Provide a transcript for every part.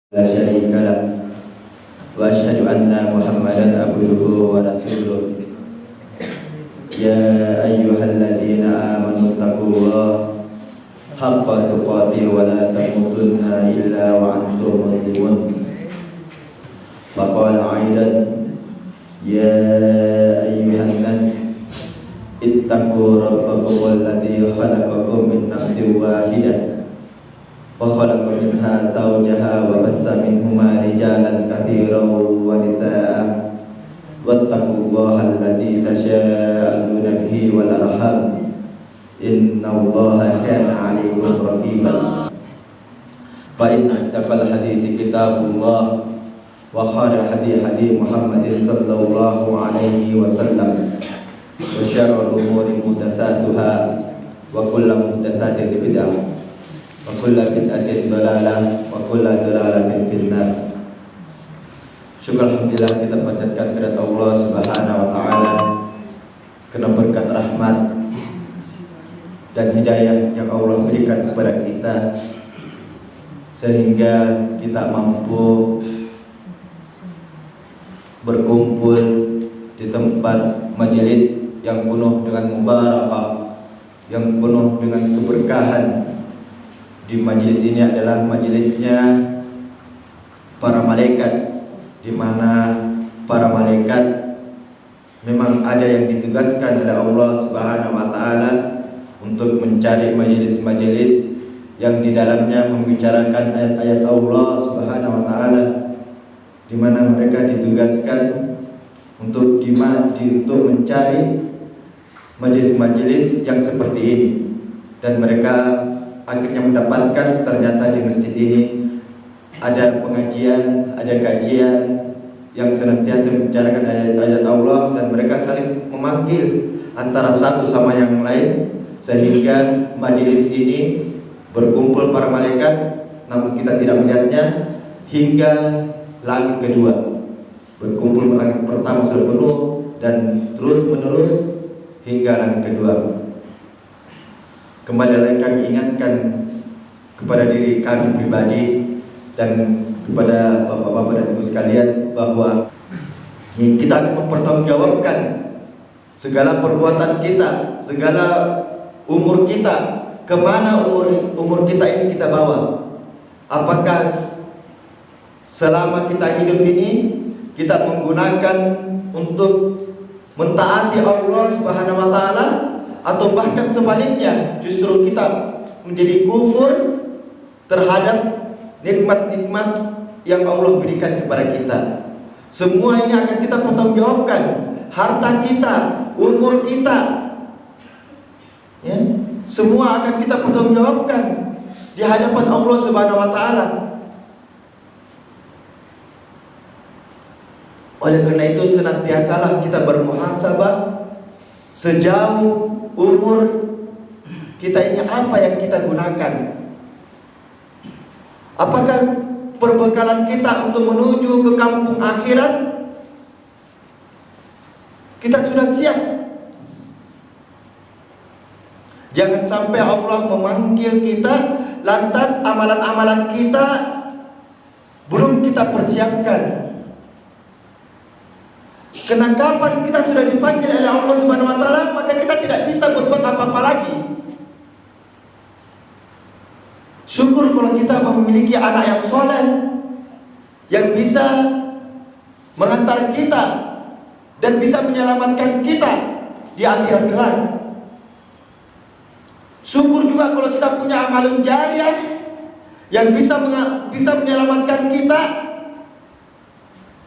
لا شريك له وأشهد أن محمدا عبده ورسوله يا أيها الذين آمنوا اتقوا الله حق تقاته ولا تموتن إلا وأنتم مسلمون فقال أيضا يا أيها الناس اتقوا ربكم الذي خلقكم من نفس واحدة وخلق منها زوجها وبث منهما رجالا كثيرا ونساء واتقوا الله الذي تساءلون به والأرحام إن الله كان عليكم رقيبا فإن أصدق الحديث كتاب الله وخير الهدي محمد صلى الله عليه وسلم وشر الأمور محدثاتها وكل محدثات بدعة وكل bid'atin dhalalah wa kullu dhalalatin finnar. Syukur alhamdulillah kita panjatkan kepada Allah Subhanahu wa taala karena berkat rahmat dan hidayah yang Allah berikan kepada kita sehingga kita mampu berkumpul di tempat majelis yang penuh dengan mubarakah, yang penuh dengan keberkahan. Di majelis ini adalah majelisnya para malaikat, di mana para malaikat memang ada yang ditugaskan oleh Allah Subhanahu wa taala untuk mencari majelis-majelis yang di dalamnya membicarakan ayat-ayat Allah Subhanahu wa taala, di mana mereka ditugaskan untuk mencari majelis-majelis yang seperti ini, dan mereka akhirnya mendapatkan ternyata di masjid ini ada pengajian, ada kajian yang senantiasa membicarakan ayat-ayat Allah, dan mereka saling memanggil antara satu sama yang lain sehingga majelis ini berkumpul para malaikat, namun kita tidak melihatnya hingga langit kedua. Berkumpul langit pertama sudah penuh dan terus menerus hingga langit kedua. Kembali lagi kami ingatkan kepada diri kami pribadi dan kepada bapak-bapak dan ibu sekalian bahwa kita akan mempertanggungjawabkan segala perbuatan kita, segala umur kita, kemana umur kita ini kita bawa. Apakah selama kita hidup ini kita menggunakan untuk mentaati Allah Subhanahu wa taala, atau bahkan sebaliknya justru kita menjadi kufur terhadap nikmat-nikmat yang Allah berikan kepada kita. Semua ini akan kita pertanggungjawabkan. Harta kita, umur kita, ya, semua akan kita pertanggungjawabkan di hadapan Allah Subhanahu wa taala. Oleh karena itu senantiasalah kita bermuhasabah sejauh umur kita ini apa yang kita gunakan. Apakah perbekalan kita untuk menuju ke kampung akhirat kita sudah siap? Jangan sampai Allah memanggil kita lantas amalan-amalan kita belum kita persiapkan. Karena kapan kita sudah dipanggil oleh Allah Subhanahu wa taala, maka kita tidak bisa berbuat apa-apa lagi. Syukur kalau kita memiliki anak yang soleh, yang bisa mengantar kita dan bisa menyelamatkan kita di akhirat kelak. Syukur juga kalau kita punya amalun jariah yang bisa menyelamatkan kita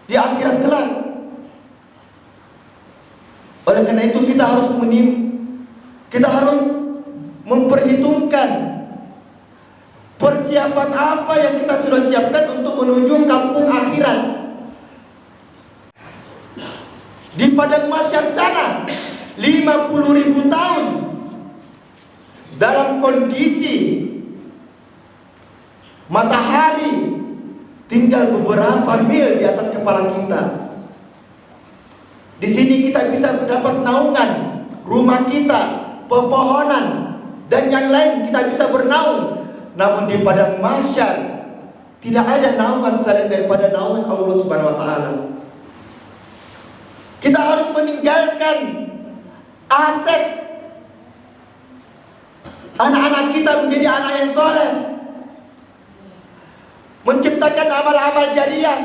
di akhirat kelak. Oleh karena itu kita harus memperhitungkan persiapan apa yang kita sudah siapkan untuk menuju kampung akhirat. Di padang mahsyar sana 50.000 tahun dalam kondisi matahari tinggal beberapa mil di atas kepala kita. Di sini kita bisa mendapat naungan, rumah kita, pepohonan, dan yang lain kita bisa bernaung. Namun di padang mahsyar Tidak ada naungan selain daripada naungan Allah Subhanahu wa taala. Kita harus meninggalkan aset anak-anak kita menjadi anak yang soleh, menciptakan amal-amal jariah,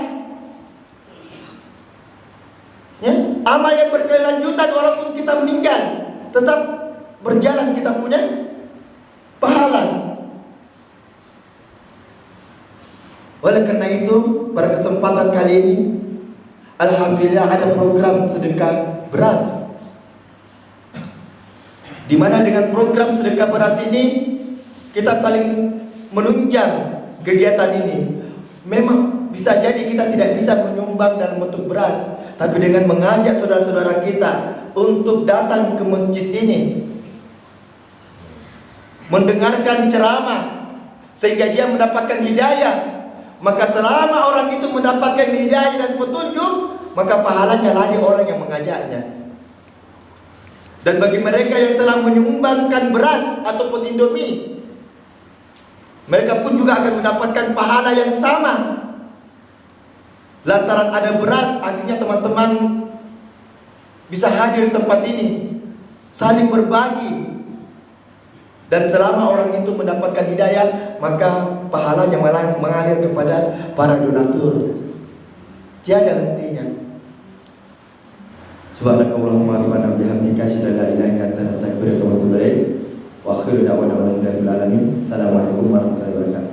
ya, amal yang berkelanjutan walaupun kita meninggal, tetap berjalan, kita punya pahala. Oleh karena itu, pada kesempatan kali ini, alhamdulillah ada program sedekah beras, di mana dengan program sedekah beras ini kita saling menunjang kegiatan ini. Memang bisa jadi kita tidak bisa menyumbang dalam bentuk beras, tapi dengan mengajak saudara-saudara kita untuk datang ke masjid ini, mendengarkan ceramah sehingga dia mendapatkan hidayah, maka selama orang itu mendapatkan hidayah dan petunjuk, maka pahalanya lari orang yang mengajaknya. Dan bagi mereka yang telah menyumbangkan beras ataupun indomie, mereka pun juga akan mendapatkan pahala yang sama. Lantaran ada beras, akhirnya teman-teman bisa hadir di tempat ini, saling berbagi. Dan selama orang itu mendapatkan hidayah, maka pahalanya mengalir kepada para donatur, tiada hentinya. Subhanakallahumma wa bihamdika asyhadu an la ilaha illa anta astaghfiruka wa atubu ilaik. Wa akhiru da'wana alhamdulillahi rabbil alamin. Assalamualaikum warahmatullahi wabarakatuh.